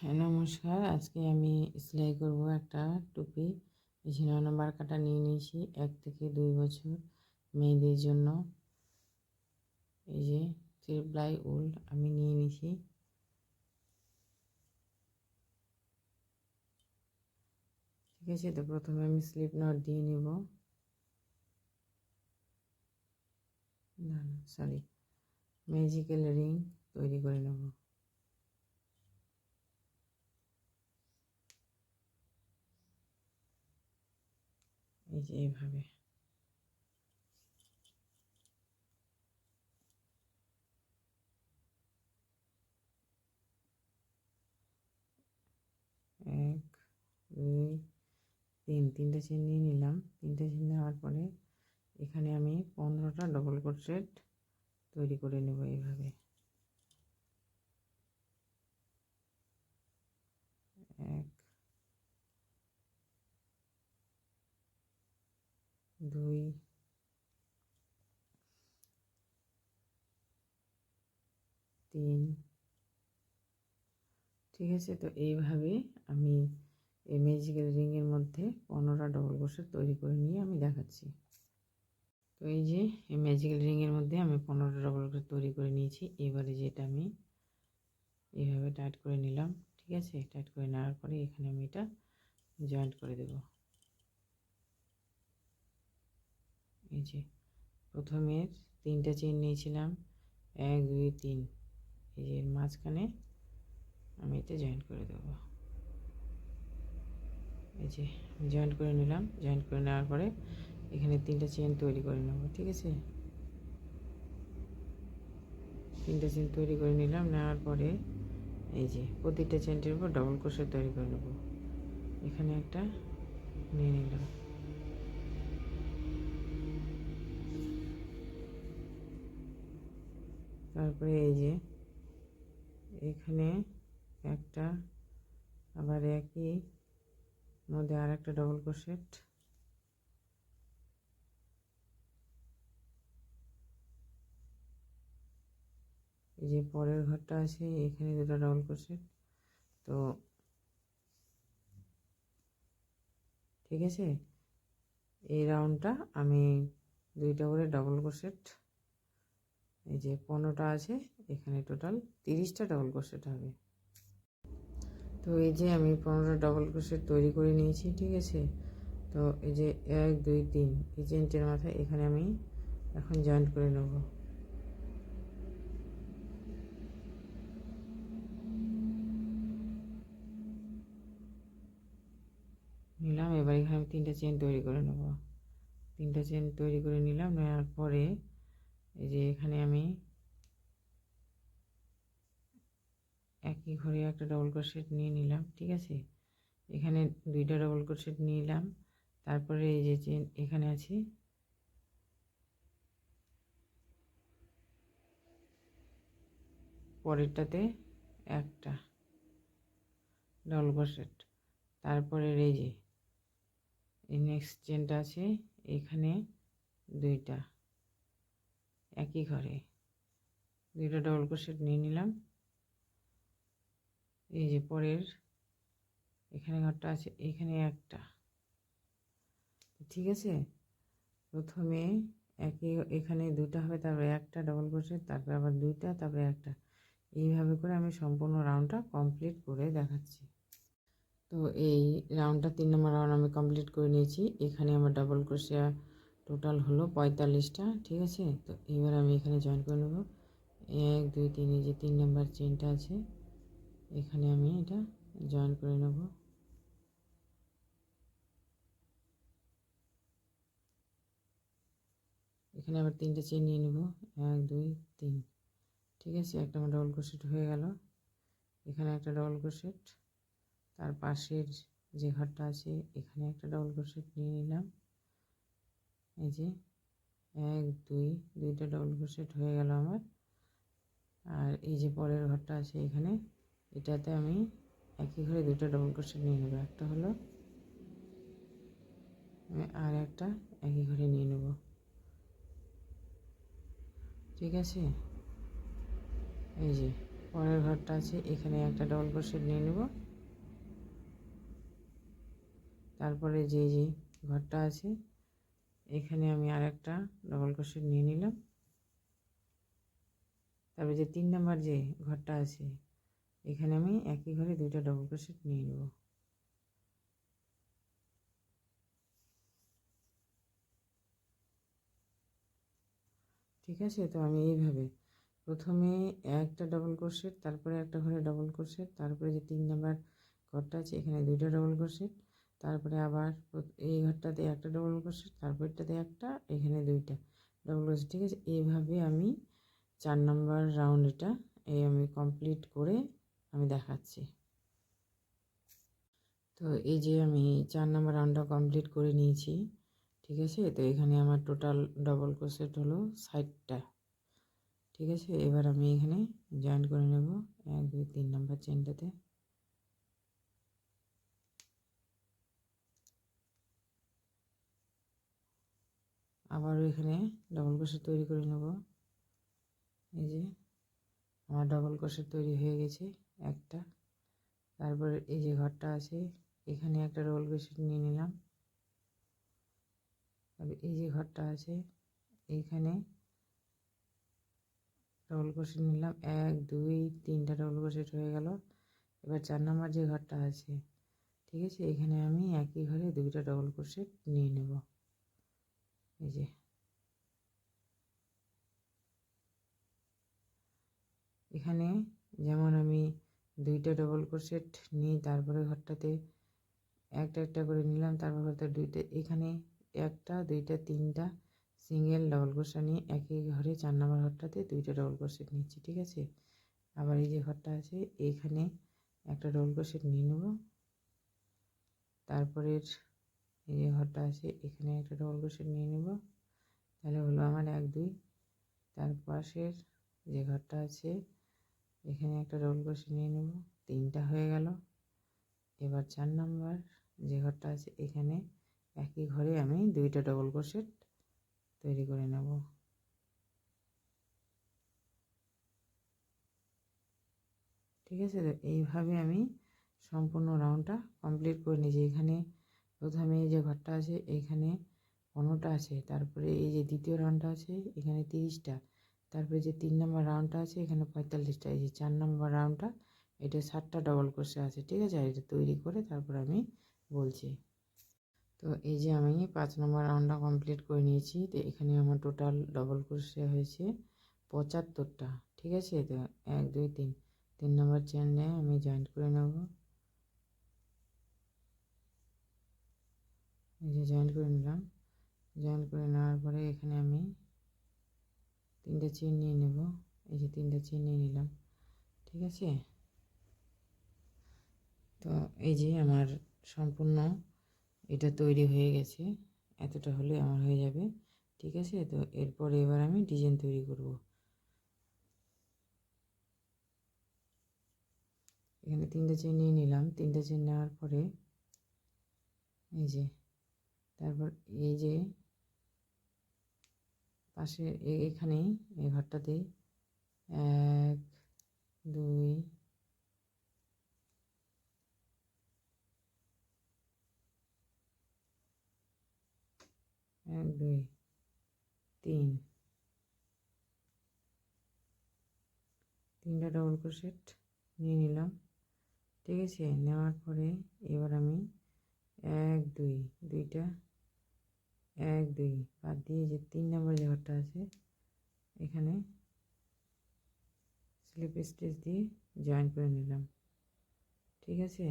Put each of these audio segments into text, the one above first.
হ্যাঁ, নমস্কার। আজকে আমি সেলাই করব একটা টুপি। এই যে 9 নম্বর কাটা নিয়ে নিয়েছি 1 থেকে 2 বছর মেয়েদের জন্য। এই যে 3 প্লাই উল আমি নিয়ে নিয়েছি। ঠিক আছে, তো প্রথমে আমি স্লিপ নট দিয়ে নেব। সরি, ম্যাজিক্যাল রিং তৈরি করে নেব। এই যে এইভাবে। এক, দুই, তিনটে চেন নিয়ে নিলাম। 3টে চেন নেওয়ার পরে এখানে আমি 15টা ডবল ক্রোশেট তৈরি করে নেব এইভাবে। 1, 2, 3। ঠিক আছে, তো এইভাবে আমি এই ম্যাজিক্যাল রিংয়ের মধ্যে 15টা ডবল ক্রোশেট তৈরি করে নিয়ে আমি দেখাচ্ছি। তো এই যে এই ম্যাজিক্যাল রিংয়ের মধ্যে আমি 15টা ডবল ক্রোশেট তৈরি করে নিয়েছি। এবারে যেটা আমি এইভাবে টাইট করে নিলাম। ঠিক আছে, টাইট করে নেওয়ার পরে এখানে আমি এটা জয়েন্ট করে দেব। এই যে প্রথমে 3টা চেন নিয়েছিলাম, 1, 2, 3। এই যে মাঝখানে আমি এটা জয়েন্ট করে দেব। এই যে জয়েন্ট করে নিলাম। জয়েন্ট করে নেওয়ার পরে এখানে 3টা চেন তৈরি করে নেব। ঠিক আছে, 3টে চেন তৈরি করে নিলাম। নেওয়ার পরে এই যে প্রতিটা চেনটির উপর ডবল ক্রোশেট তৈরি করে নেব। এখানে একটা নিয়ে নিলাম। তারপরে এই যে এখানে একটা, আবার একই মধ্যে আর একটা ডবল ক্রোশেট। এই যে পরের ঘরটা আছে, এখানে 2টা ডবল ক্রোশেট। তো ঠিক আছে, এই রাউন্ডটা আমি 2টা করে ডবল ক্রোশেট, এই যে 15টা আছে, এখানে টোটাল 30টা ডবল ক্রোশেট হবে। তো এই যে আমি 15টা ডবল ক্রোশেট তৈরি করে নিয়েছি। ঠিক আছে, তো এই যে 1, 2, 3 এই চেনটির মাথায় এখানে আমি এখন জয়েন্ট করে নেব। নিলাম। এবার এখানে আমি 3টা চেন তৈরি করে নেব। 3টা চেন তৈরি করে নিলাম। নেওয়ার পরে এই যে এখানে আমি একই ঘরে একটা ডবল ক্রোশেট নিয়ে নিলাম। ঠিক আছে, এখানে 2টা ডবল ক্রোশেট নিলাম। তারপরে এই যে চেন এখানে আছে, পরেরটাতে একটা ডবল ক্রোশেট। তারপরে এই যে এই নেক্সট চেনটা আছে, এখানে 2টা একই ঘরে 2টা ডবল ক্রোশেট নিয়ে নিলাম। এই যে পরের এখানে ঘরটা আছে, এখানে একটা। ঠিক আছে, প্রথমে একই এখানে 2টা হবে, তারপরে একটা ডবল ক্রোশেট, তারপরে আবার 2টা, তারপরে একটা। এইভাবে করে আমি সম্পূর্ণ রাউন্ডটা কমপ্লিট করে দেখাচ্ছি। তো এই রাউন্ডটা 3 নম্বর রাউন্ড আমি কমপ্লিট করে নিয়েছি। এখানে আমার ডাবল ক্রোশেট টোটাল হলো 45টা। ঠিক আছে, তো এবার আমি এখানে জয়েন করে নেব। 1, 2, 3 এই যে 3 নম্বর চেনটা আছে, এখানে আমি এটা জয়েন করে নেব। এখানে আবার 3টে চেন নিয়ে নেব। 1, 2, 3। ঠিক আছে, একটা আমার ডবল ক্রোশেট হয়ে গেল। এখানে একটা ডবল ক্রোশেট, তার পাশের যে ঘরটা আছে এখানে একটা ডবল ক্রোশেট নিয়ে নিলাম। এই যে 1, 2, 2টা ডবল ক্রোশেট হয়ে গেল আমার। আর এই যে পরের ঘরটা আছে এখানে, এটাতে আমি একই ঘরে 2টা ডবল ক্রোশেট নিয়ে নেব। একটা হলো, আর একটা একই ঘরে নিয়ে নেব। ঠিক আছে, এই যে পরের ঘরটা আছে, এখানে একটা ডবল ক্রোশেট নিয়ে নেব। তারপরে যে ঘরটা আছে এখানে আমি আর একটা ডবল ক্রোশেট নিয়ে নিলাম। তারপরে যে 3 নাম্বার যে ঘরটা আছে এখানে আমি একই ঘরে দুইটা ডবল ক্রোশেট নিয়ে নেব। ঠিক আছে, তো আমি এইভাবে প্রথমে একটা ডবল ক্রোশেট, তারপরে একটা ঘরে ডবল ক্রোশেট, তারপরে যে 3 নাম্বার ঘরটা আছে এখানে দুইটা ডবল ক্রোশেট, তারপরে আবার এই ঘরটাতে একটা ডবল ক্রোশেট, তারপরটাতে একটা, এখানে দুইটা ডবল ক্রোশেট। ঠিক আছে, এইভাবে আমি 4 নাম্বার রাউন্ড এটা আমি কমপ্লিট করে আমি দেখাচ্ছি। তো এই যে আমি 4 নাম্বার রাউন্ডটা কমপ্লিট করে নিয়েছি। ঠিক আছে, তো এখানে আমার টোটাল ডবল ক্রোশেট হলো 60টা। ঠিক আছে, এবার আমি এখানে জয়েন করে নেব 1 2 3 নাম্বার চেনটাতে। আবারও এখানে ডবল ক্রোশেট তৈরি করে নেব। এই যে আমার ডবল ক্রোশেট তৈরি হয়ে গেছে একটা। তারপরে এই যে ঘরটা আছে এখানে একটা ডবল ক্রোশেট নিয়ে নিলাম। তবে এই যে ঘরটা আছে এইখানে ডবল ক্রোশেট নিলাম, 1 2 3টা ডবল ক্রোশেট হয়ে গেল। এবার 4 নাম্বার যে ঘরটা আছে, ঠিক আছে, এখানে আমি একই ঘরে দুইটা ডবল ক্রোশেট নিয়ে নেব। এই যে এখানে যেমন আমি দুইটা ডবল ক্রোশেট নিই, তারপরে ঘরটাতে একটা একটা করে নিলাম, তারপর ঘরটা দুইটা, এখানে একটা দুইটা তিনটা সিঙ্গেল ডবল ক্রোশেট নিয়ে একই ঘরে 4 নাম্বার ঘরটাতে দুইটা ডবল ক্রোশেট নিচ্ছি। ঠিক আছে, আবার এই যে ঘরটা আছে এইখানে একটা ডবল ক্রোশেট নিয়ে নেব। তারপরের এই যে ঘরটা আছে এখানে একটা ডবল ক্রোশেট নিয়ে নেব। তাহলে হলো আমার 1 2। তার পাশের যে ঘরটা আছে এখানে একটা ডবল ক্রোশেট নিয়ে নেব, 3টা হয়ে গেল। এবার 4 নাম্বার যে ঘরটা আছে এখানে একই ঘরে আমি দুইটা ডবল ক্রোশেট তৈরি করে নেব। ঠিক আছে, তো এইভাবে আমি সম্পূর্ণ রাউন্ডটা কমপ্লিট করে নিয়েছি। এখানে প্রথমে যে ঘরটা আছে এইখানে 15টা আছে, তারপরে এই যে দ্বিতীয় রাউন্ডটা আছে এখানে 30টা, তারপরে যে 3 নাম্বার রাউন্ডটা আছে এখানে 45টা, এই যে 4 নাম্বার রাউন্ডটা এটা 60টা ডবল ক্রোশেট আছে। ঠিক আছে, আর এটা তৈরি করে তারপর আমি বলছি। তো এই যে আমি 5 নম্বর রাউন্ডটা কমপ্লিট করে নিয়েছি। তো এখানে আমার টোটাল ডবল ক্রোশেট হয়েছে 75টা। ঠিক আছে, তো 1 2 3 নম্বর চেনে আমি জয়েন্ট করে নেব। এই যে জয়েন্ট করে নিলাম। জয়েন্ট করে নেওয়ার পরে এখানে আমি 3টে চেন নিয়ে নেব। এই যে 3টে চেন নিয়ে নিলাম। ঠিক আছে, তো এই যে আমার সম্পূর্ণ এটা তৈরি হয়ে গেছে। এতটা হলে আমার হয়ে যাবে। ঠিক আছে, তো এরপরে এবার আমি ডিজাইন তৈরি করব। এখানে 3টে চেন নিয়ে নিলাম। 3টে চেন নেওয়ার পরে এই যে তারপর এই যে পাশে এখানেই এই ঘরটাতেই 1 2 1 2 3 3টা ডবল ক্রোশেট নিয়ে নিলাম। ঠিক আছে, নেওয়ার পরে এবার আমি 1 2 দুইটা 1 2 বাদ দিয়ে যে 3 নম্বর যে ঘরটা আছে এখানে স্লিপ স্টিচ দিয়ে জয়েন করে নিলাম। ঠিক আছে,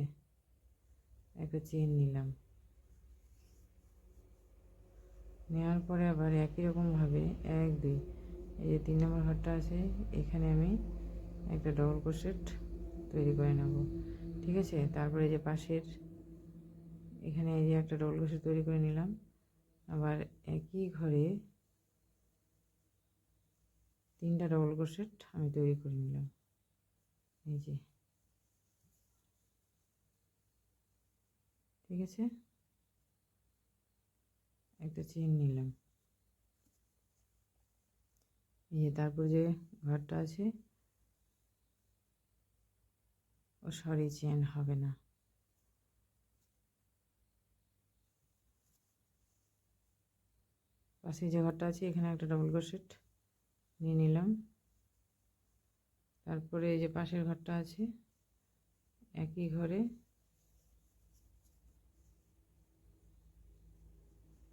একটা চেন নিলাম। নেওয়ার পরে আবার একই রকমভাবে 1 2 এই যে 3 নম্বর ঘরটা আছে এখানে আমি একটা ডবল ক্রোশেট তৈরি করে নেব। ঠিক আছে, তারপরে যে পাশের এখানে এই যে একটা ডবল ক্রোশেট তৈরি করে নিলাম। আবার একই ঘরে 3টা ডবল ক্রোশেট আমি তৈরি করে নিলাম। এই যে ঠিক আছে, একটা চেন নিলাম। এই যে তারপর যে ঘরটা আছে ও সরি, চেন হবে না। পাশে যে ঘরটা আছে এখানে একটা ডবল ক্রোশেট নিয়ে নিলাম। তারপরে এই যে পাশের ঘরটা আছে, একই ঘরে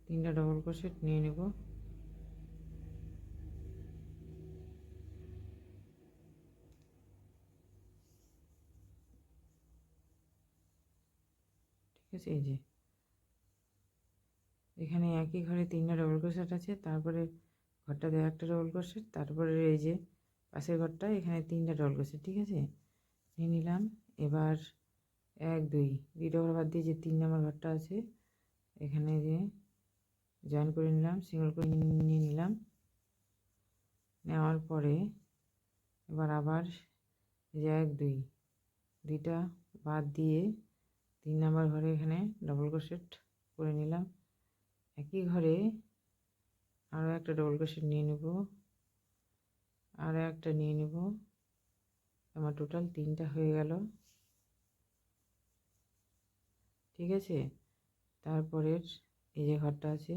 3টা ডবল ক্রোশেট নিয়ে নেব। ঠিক আছে, এই যে এখানে একই ঘরে 3টা ডবল ক্রোশেট আছে, তারপরে ঘরটাতে একটা ডবল ক্রোশেট, তারপরে এই যে পাশের ঘরটা এখানে 3টা ডবল ক্রোশেট। ঠিক আছে, নিয়ে নিলাম। এবার 1 2 ঘর বাদ দিয়ে যে 3 নম্বর ঘরটা আছে এখানে যে জয়েন করে নিলাম, সিঙ্গেল করে নিয়ে নিলাম। নেওয়ার পরে এবার আবার এই যে 1 2টা বাদ দিয়ে 3 নম্বর ঘরে এখানে ডবল ক্রোশেট করে নিলাম। একই ঘরে আরও একটা ডবল ক্রোশেট নিয়ে নেব, আরও একটা নিয়ে নেব। আমার টোটাল 3টা হয়ে গেল। ঠিক আছে, তারপরের এই যে ঘরটা আছে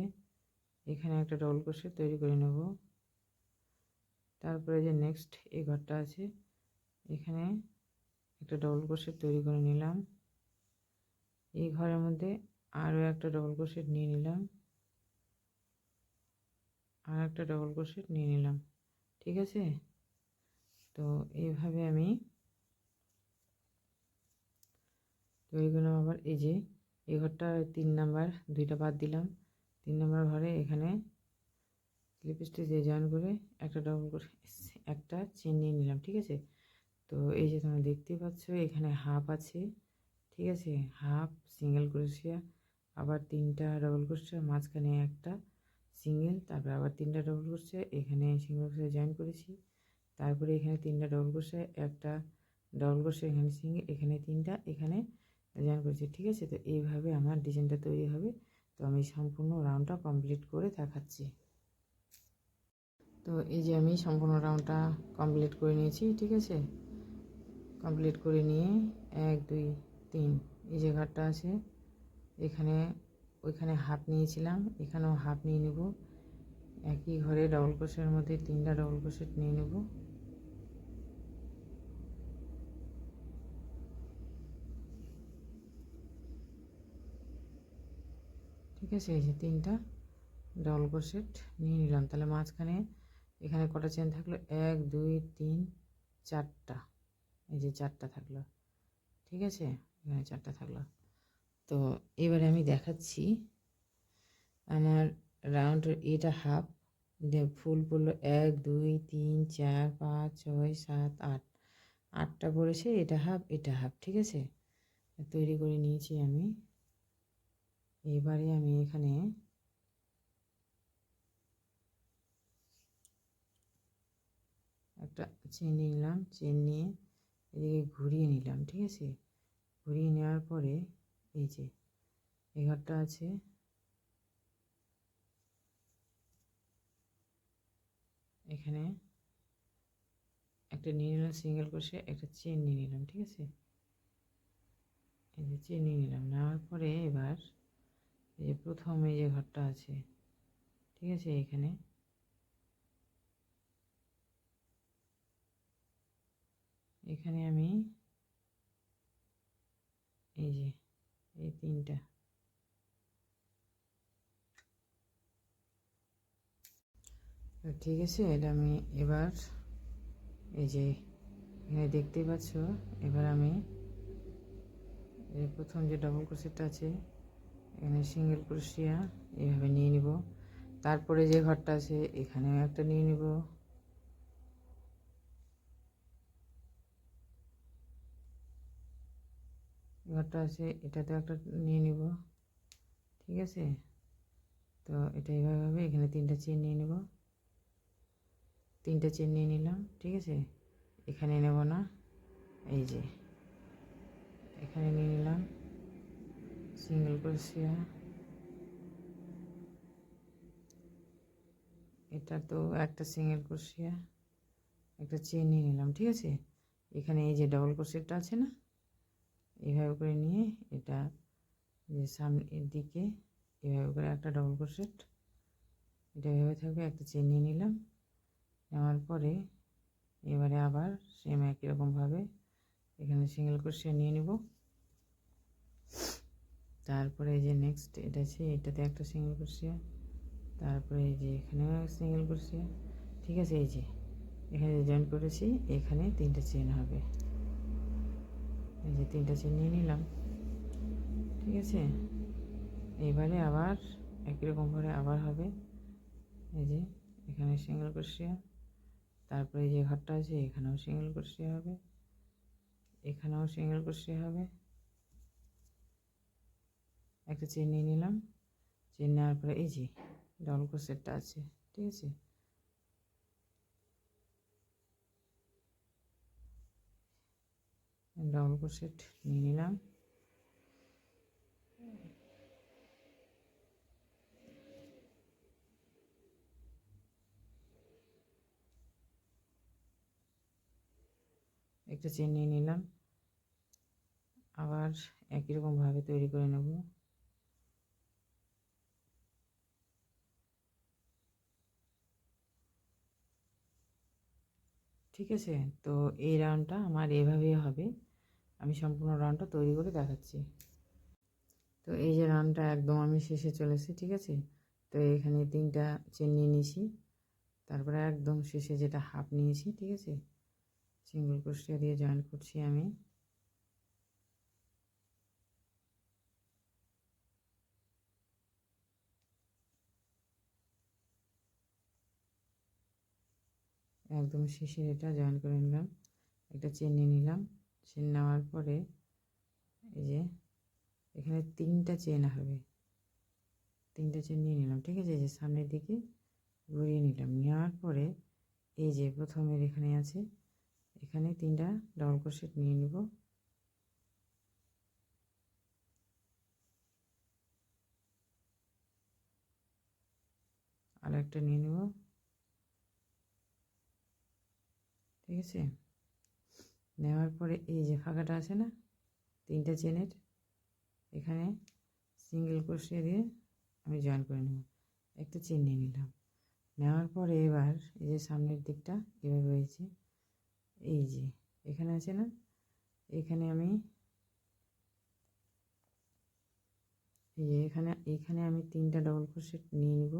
এখানে একটা ডবল ক্রোশেট তৈরি করে নেব। তারপরে যে নেক্সট এই ঘরটা আছে এখানে একটা ডবল ক্রোশেট তৈরি করে নিলাম। এই ঘরের মধ্যে আরও একটা ডবল ক্রোশেট নিয়ে নিলাম, আর একটা ডবল ক্রোশেট নিয়ে নিলাম। ঠিক আছে, তো এইভাবে আমি তৈরি করলাম। আবার এই যে এই ঘরটা 3 নাম্বার, 2টা বাদ দিলাম। 3 নাম্বার ঘরে এখানে স্লিপ স্টিচে জয়েন করে একটা ডবল করে একটা চেন নিয়ে নিলাম। ঠিক আছে, তো এই যে তোমরা দেখতেই পাচ্ছ এখানে হাফ আছে। ঠিক আছে, হাফ সিঙ্গেল ক্রোশিয়া, আবার 3টা ডবল ক্রোশিয়া, মাঝখানে একটা সিঙ্গেল, তারপর আবার 3টা ডবল ক্রোশিয়া, এখানে সিঙ্গেল ক্রোশিয়া জয়েন করেছি। তারপরে এখানে 3টা ডবল ক্রোশিয়া, একটা ডবল ক্রোশিয়া, এখানে সিঙ্গেল, এখানে 3টা, এখানে জয়েন করেছি। ঠিক আছে, তো এইভাবে আমার ডিজাইনটা তৈরি হবে। তো আমি সম্পূর্ণ রাউন্ডটা কমপ্লিট করে দেখাচ্ছি। তো এই যে আমি সম্পূর্ণ রাউন্ডটা কমপ্লিট করে নিয়েছি। ঠিক আছে, কমপ্লিট করে নিয়ে 1 2 3 এই যে ঘরটা আছে এখানে, ওইখানে হাফ নিয়েছিলাম, এখানেও হাফ নিয়ে নেব। একই ঘরে ডবল ক্রোশের মধ্যে 3টা ডবল ক্রোশেট নিয়ে নেব। ঠিক আছে, এই যে 3টা ডবল ক্রোশেট নিয়ে নিলাম। তাহলে মাঝখানে এখানে কটা চেন থাকলো? 1 2 3 4টা, এই যে 4টা থাকলো। ঠিক আছে, এখানে 4টা থাকলো। তো এবারে আমি দেখাচ্ছি আমার রাউন্ডের এটা হাফ ফুল পড়লো 1 2 3 4 5 6 7 8, 8টা পড়েছে। এটা হাফ, এটা হাফ। ঠিক আছে, তৈরি করে নিয়েছি আমি। এবারে আমি এখানে একটা চেন নিলাম, চেন নিয়ে এদিকে ঘুরিয়ে নিলাম। ঠিক আছে, ঘুরিয়ে নেওয়ার পরে এই যে এই ঘরটা আছে এখানে একটা নিয়ে নিলাম সিঙ্গেল ক্রোশে, একটা চেন নিয়ে নিলাম। ঠিক আছে, এই যে চেন নিয়ে নিলাম। নেওয়ার পরে এবার এই যে প্রথম এই যে ঘরটা আছে, ঠিক আছে, এখানে এখানে আমি এই যে এই 3টা, ঠিক আছে, এটা আমি এবার এই যে এখানে দেখতেই পাচ্ছ। এবার আমি এই প্রথম যে ডবল ক্রোশেটটা আছে এখানে সিঙ্গেল ক্রোশিয়া এইভাবে নিয়ে নিব। তারপরে যে ঘরটা আছে এখানেও একটা নিয়ে নিব। ঘরটা আছে এটাতেও একটা নিয়ে নিব। ঠিক আছে, তো এটা এইভাবে হবে। এখানে 3টা চেন নিয়ে নেব, 3টা চেন নিয়ে নিলাম। ঠিক আছে, এখানে নেব না, এই যে এখানে নিয়ে নিলাম সিঙ্গেল ক্রোশিয়া। এটা তো একটা সিঙ্গেল ক্রোশিয়া, একটা চেন নিয়ে নিলাম। ঠিক আছে, এখানে এই যে ডবল ক্রোশেটটা আছে না, এইভাবে করে নিয়ে এটা যে সামনের দিকে এভাবে করে একটা ডবল ক্রোশেট, এটা এভাবে থাকবে, একটা চেন নিয়ে নিলাম। নেওয়ার পরে এবারে আবার সেম একই রকমভাবে এখানে সিঙ্গেল ক্রোশেট নিয়ে নিব। তারপরে এই যে নেক্সট এটা আছে, এটাতে একটা সিঙ্গেল ক্রোশেট, তারপরে এই যে এখানেও সিঙ্গেল ক্রোশেট। ঠিক আছে, এই যে এখানে জয়েন করেছি, এখানে 3টা চেন হবে। এই যে 3টা চেন নিয়ে নিলাম। ঠিক আছে, এবারে আবার একই রকমভাবে আবার হবে। এই যে এখানে সিঙ্গেল ক্রোশেট, তারপরে যে ঘরটা আছে এখানেও সিঙ্গেল ক্রোশেট হবে, এখানেও সিঙ্গেল ক্রোশেট হবে। একটা চেন নিয়ে নিলাম। চেন নেওয়ার পরে এই যে ডবল ক্রোশেটটা আছে, ঠিক আছে, ডবল ক্রোশেট নিয়ে নিলাম। একটা চেন নিয়ে নিলাম, আবার একই রকমভাবে তৈরি করে নেব। ঠিক আছে, তো এই রাউন্ডটা আমার এভাবেই হবে। আমি সম্পূর্ণ রাউন্ডটা তৈরি করে দেখাচ্ছি। তো এই যে রাউন্ডটা একদম আমি শেষে চলেছি। ঠিক আছে, তো এখানে 3টা চেন নিয়ে নিয়েছি, তারপরে একদম শেষে যেটা হাফ নিয়েছি, ঠিক আছে, সিঙ্গেল ক্রোশেট দিয়ে জয়েন করছি আমি। একদম শেষে এটা জয়েন করে নিলাম, একটা চেন নিয়ে নিলাম। চেন নেওয়ার পরে এই যে এখানে 3টা চেন হবে, 3টা চেন নিয়ে নিলাম। ঠিক আছে, এই যে সামনের দিকে ঘুরিয়ে নিলাম। নেওয়ার পরে এই যে প্রথমের এখানে আছে, এখানে 3টা ডবল ক্রোশেট নিয়ে নিব। আর একটা নিয়ে নেব। ঠিক আছে, নেওয়ার পরে এই যে ফাঁকাটা আছে না 3টা চেনের, এখানে সিঙ্গেল ক্রোশেট দিয়ে আমি জয়েন করে নেব। একটা চেন নিয়ে নিলাম। নেওয়ার পরে এবার এই যে সামনের দিকটা এভাবে হয়েছে, এই যে এখানে আছে না, এখানে আমি এই যে এখানে আমি 3টা ডবল ক্রোশেট নিয়ে নিব।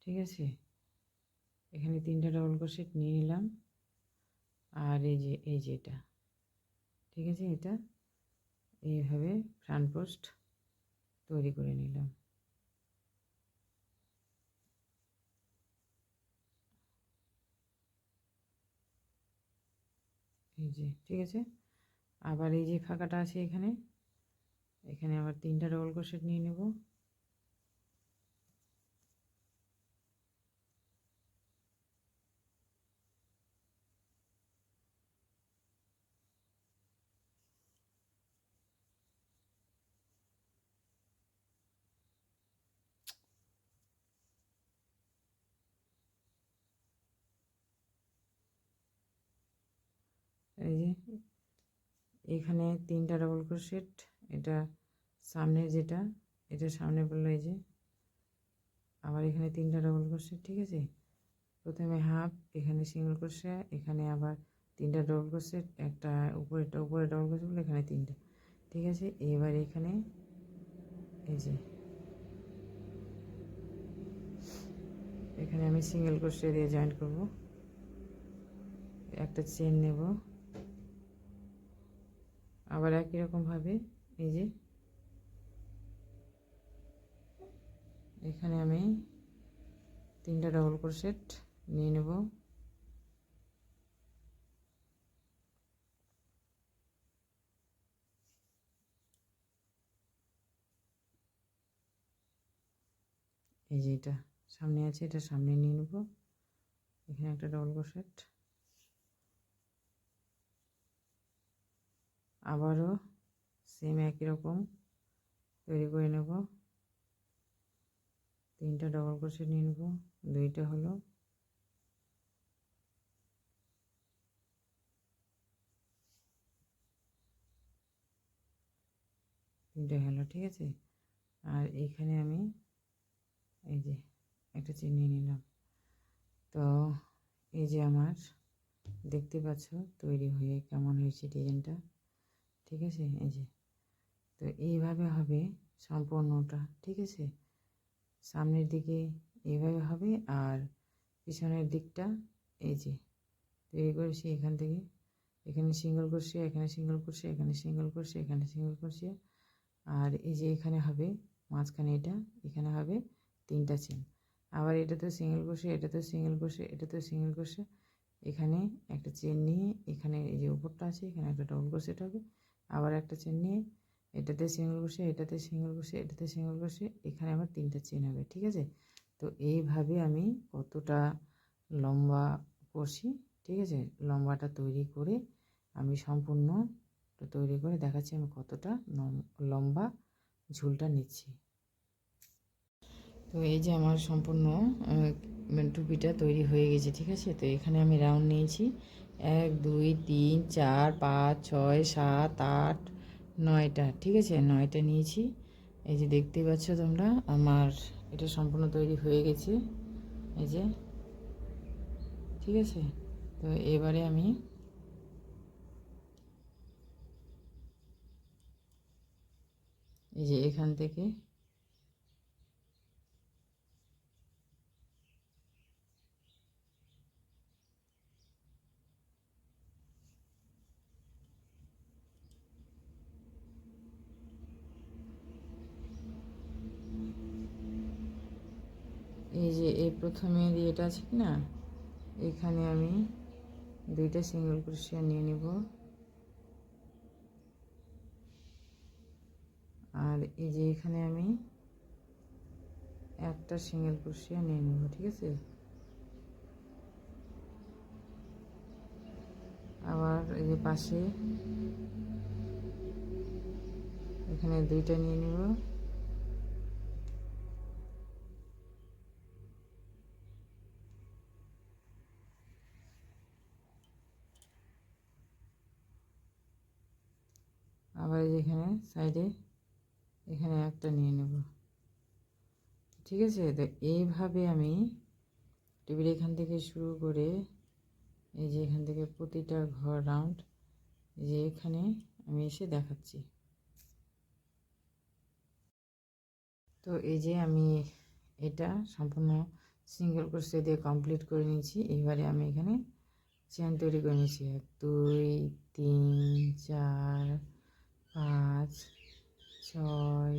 ঠিক আছে, এখানে 3টা ডবল ক্রোশেট নিয়ে নিলাম। আর এই যে এটা, ঠিক আছে, এটা এইভাবে ফ্রন্ট পোস্ট তৈরি করে নিলাম। এই যে ঠিক আছে, আবার এই যে ফাঁকাটা আছে এখানে, এখানে আবার 3টা ডবল ক্রোশেট নিয়ে নেব। এই যে এখানে 3টা ডবল ক্রোশেট, এটা সামনে যেটা, এটা সামনে বললো, এই যে আবার এখানে 3টা ডবল ক্রোশেট। ঠিক আছে, প্রথমে হাফ, এখানে সিঙ্গেল ক্রোশেট, এখানে আবার 3টা ডবল ক্রোশেট, একটা উপরে ডবল ক্রোশেট বলে এখানে 3টা। ঠিক আছে, এবার এখানে এই যে এখানে আমি সিঙ্গেল ক্রোশেট দিয়ে জয়েন করব, একটা চেন নেব। আবার একই রকমভাবে এই যে এখানে আমি 3টা ডবল ক্রোশেট নিয়ে নেব। এই যে এটা সামনে আছে, এটা সামনে নিয়ে নেব। এখানে একটা ডবল ক্রোশেট, আবারও সেম একই রকম তৈরি করে নেব। 3টা ডবল ক্রোশেট নিয়ে নেব, 2টা হলো, তিনটে হলো, ঠিক আছে। আর এইখানে আমি এই যে একটা চেন নিয়ে নিলাম। তো এই যে আমার দেখতে পাচ্ছ তৈরি হয়ে কেমন হয়েছে ডিজাইনটা, ঠিক আছে। এই যে তো এইভাবে হবে সম্পূর্ণটা, ঠিক আছে। সামনের দিকে এইভাবে হবে আর পিছনের দিকটা এই যে তৈরি করেছি এখান থেকে, এখানে সিঙ্গেল ক্রোশে, এখানে সিঙ্গেল ক্রোশে, এখানে সিঙ্গেল ক্রোশে, এখানে সিঙ্গেল ক্রোশে, আর এই যে এখানে হবে মাঝখানে এটা, এখানে হবে 3টা চেন। আবার এটা তো সিঙ্গেল ক্রোশে, এটা তো সিঙ্গেল ক্রোশে, এটা তো সিঙ্গেল ক্রোশে, এখানে একটা চেন নিয়ে এখানে এই যে উপরটা আছে এখানে একটা ডবল ক্রোশেট হবে, আবার একটা চেন নিয়ে এটাতে সিঙ্গেল ক্রোশে, এটাতে সিঙ্গেল ক্রোশে, এটাতে সিঙ্গেল ক্রোশে, এখানে আবার 3টা চেন হবে, ঠিক আছে। তো এইভাবে আমি কতটা লম্বা করছি, ঠিক আছে। লম্বাটা তৈরি করে আমি সম্পূর্ণ তৈরি করে দেখাচ্ছি আমি কতটা লম্বা ঝুলটা নিচ্ছি। তো এই যে আমার সম্পূর্ণ টুপিটা তৈরি হয়ে গেছে, ঠিক আছে। তো এখানে আমি রাউন্ড নিয়েছি 1 2 3 4 5 6 7 8 9টা, ঠিক আছে। 9টা নিয়েছি। এই যে দেখতেই পাচ্ছ তোমরা আমার এটা সম্পূর্ণ তৈরি হয়ে গেছে, এই যে, ঠিক আছে। তো এবারে আমি এই যে এখান থেকে এই যে এই প্রথমে এটা আছে কি না, এখানে আমি 2টা সিঙ্গেল ক্রোশিয়া নিয়ে নিব, আর এই যে এখানে আমি একটা সিঙ্গেল ক্রোশিয়া নিয়ে নেব, ঠিক আছে। আবার এই যে পাশে এখানে 2টা নিয়ে নেব, আবার এখানে সাইডে এখানে একটা নিয়ে নেব, ঠিক আছে। তো এইভাবে আমি টেবিল এখান থেকে শুরু করে এই যে এখান থেকে প্রতিটা ঘর রাউন্ড এই যে এখানে আমি এসে দেখাচ্ছি। তো এই যে আমি এটা সম্পূর্ণ সিঙ্গেল ক্রোশে দিয়ে কমপ্লিট করে নিয়েছি। এবারে আমি এখানে চেন তৈরি করে নিয়েছি 1 2 3 4 5 6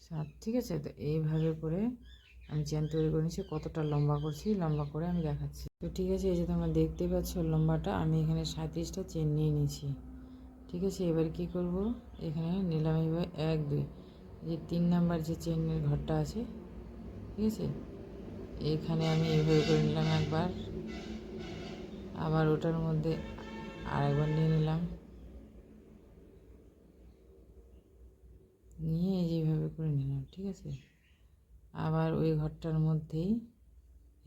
7, ঠিক আছে। তো এইভাবে করে আমি চেন তৈরি করে নিয়েছি, কতটা লম্বা করছি লম্বা করে আমি দেখাচ্ছি। তো ঠিক আছে, এই যে তোমরা দেখতে পাচ্ছ লম্বাটা আমি এখানে 37টা চেন নিয়ে নিয়েছি, ঠিক আছে। এবার কি করব, এখানে নিলাম এবার 1 2 যে 3 নাম্বার যে চেনের ঘরটা আছে, ঠিক আছে। এখানে আমি এইভাবে করে নিলাম একবার, আবার ওটার মধ্যে আরেকবার নিয়ে নিলাম, নিয়ে এই যে এইভাবে করে নিলাম, ঠিক আছে। আবার ওই ঘরটার মধ্যেই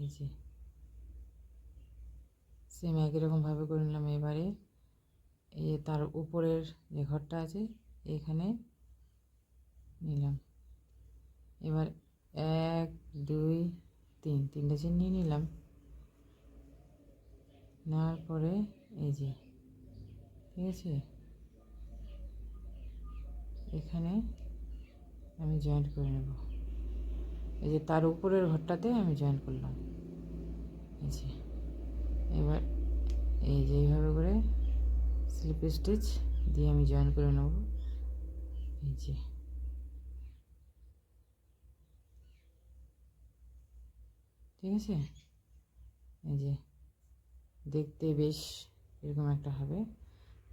এই যে সেম একই রকমভাবে করে নিলাম। এবারে এই যে তার উপরের যে ঘরটা আছে এখানে নিলাম, এবার 1 2 3 3টা চেন নিয়ে নিলাম, নেওয়ার পরে এই যে, ঠিক আছে, এখানে আমি জয়েন্ট করে নেব। এই যে তার উপরের ঘরটাতে আমি জয়েন করলাম, এই যে। এবার এই যে এইভাবে করে স্লিপ স্টিচ দিয়ে আমি জয়েন করে নেব, এই যে, ঠিক আছে। এই যে দেখতে বেশ এরকম একটা হবে।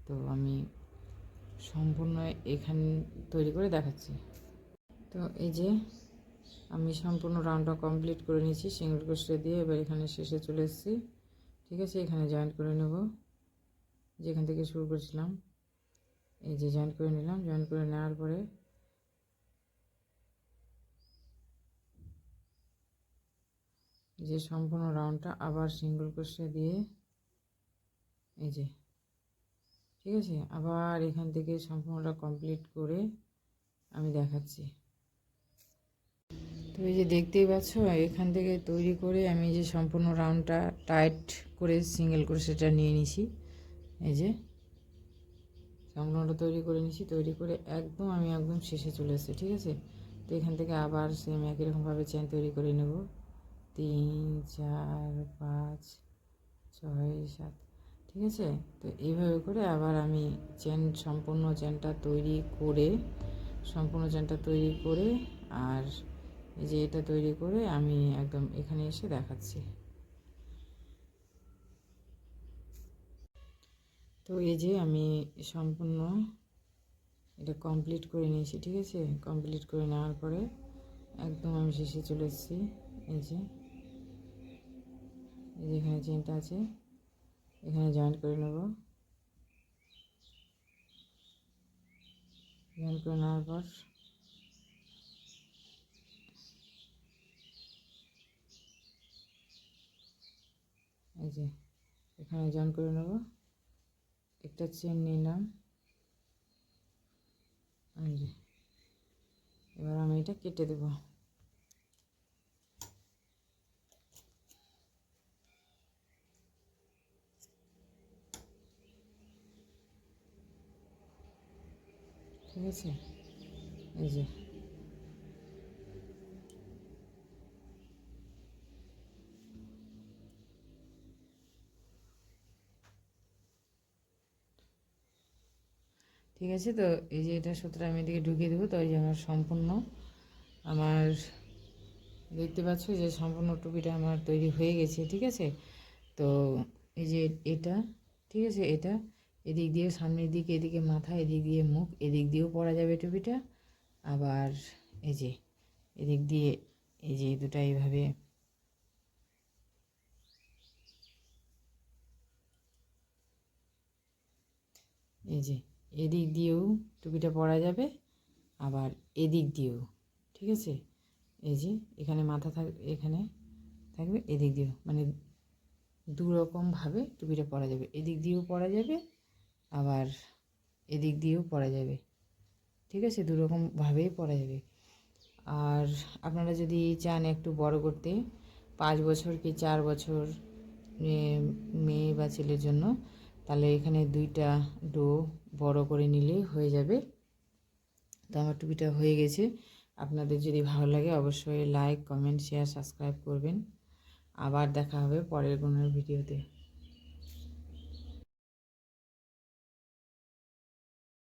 তো আমি সম্পূর্ণ এখান তৈরি করে দেখাচ্ছি। তো এই যে আমি সম্পূর্ণ রাউন্ডটা কমপ্লিট করে নিয়েছি সিঙ্গেল ক্রোশে দিয়ে। এবার এখানে শেষে চলে এসেছি, ঠিক আছে। এখানে জয়েন্ট করে নেব, যেখান থেকে শুরু করেছিলাম এই যে জয়েন্ট করে নিলাম। জয়েন্ট করে নেওয়ার পরে যে সম্পূর্ণ রাউন্ডটা আবার সিঙ্গেল ক্রোশে দিয়ে এই যে, ঠিক আছে, আবার এখান থেকে সম্পূর্ণটা কমপ্লিট করে আমি দেখাচ্ছি। তো এই যে দেখতেই পাচ্ছ, এখান থেকে তৈরি করে আমি যে সম্পূর্ণ রাউন্ডটা টাইট করে সিঙ্গেল ক্রোশেটা নিয়ে নিছি। এই যে সম্পূর্ণটা তৈরি করে নিছি, তৈরি করে আমি একদম শেষে চলে এসেছি, ঠিক আছে। তো এখান থেকে আবার সেম একই রকমভাবে চেন তৈরি করে নেব। 3 4 5 6 7, ঠিক আছে। তো এইভাবে করে আবার আমি সম্পূর্ণ চেনটা তৈরি করে আর এই যে এটা তৈরি করে আমি একদম এখানে এসে দেখাচ্ছি। তো এই যে আমি সম্পূর্ণ এটা কমপ্লিট করে নিয়েছি, ঠিক আছে। কমপ্লিট করে নেওয়ার পরে একদম আমি শেষে চলে এসেছি। এই যে এখানে চেনটা আছে, এখানে জয়েন্ট করে নেব। জয়েন্ট করে নেওয়ার পর এই যে এখানে জয়েন করে নেব, একটা চেন নিলাম। এই যে এবার আমি এটা কেটে দেব। ঠিক আছে, এই যে ঠিক আছে। তো এই যে এটা সুতরাং আমি এদিকে ঢুকিয়ে দেবো। তো এই যে আমার সম্পূর্ণ আমার দেখতে পাচ্ছ যে সম্পূর্ণ টুপিটা আমার তৈরি হয়ে গেছে, ঠিক আছে। তো এই যে এটা, ঠিক আছে, এটা এদিক দিয়ে সামনের দিকে, এদিকে মাথা, এদিক দিয়ে মুখ, এদিক দিয়েও পরা যাবে টুপিটা। আবার এই যে এদিক দিয়ে এই যে দুটা এইভাবে এই যে এদিক দিয়েও টুপিটা পরা যাবে, আবার এদিক দিয়েও, ঠিক আছে। এই যে এখানে মাথা এখানে থাকবে, এদিক দিয়েও, মানে দু রকমভাবে টুপিটা পরা যাবে। এদিক দিয়েও পরা যাবে, আবার এদিক দিয়েও পরা যাবে, ঠিক আছে। দু রকমভাবেই পরা যাবে। আর আপনারা যদি চান একটু বড় করতে, 5 বছর কি 4 বছর মেয়ে বা ছেলের জন্য, তাহলে এখানে 2টা ডো বড় করে নিলেই হয়ে যাবে। তো আমার টুপিটা হয়ে গেছে। আপনাদের যদি ভালো লাগে অবশ্যই লাইক, কমেন্ট, শেয়ার, সাবস্ক্রাইব করবেন। আবার দেখা হবে পরের কোনো ভিডিওতে।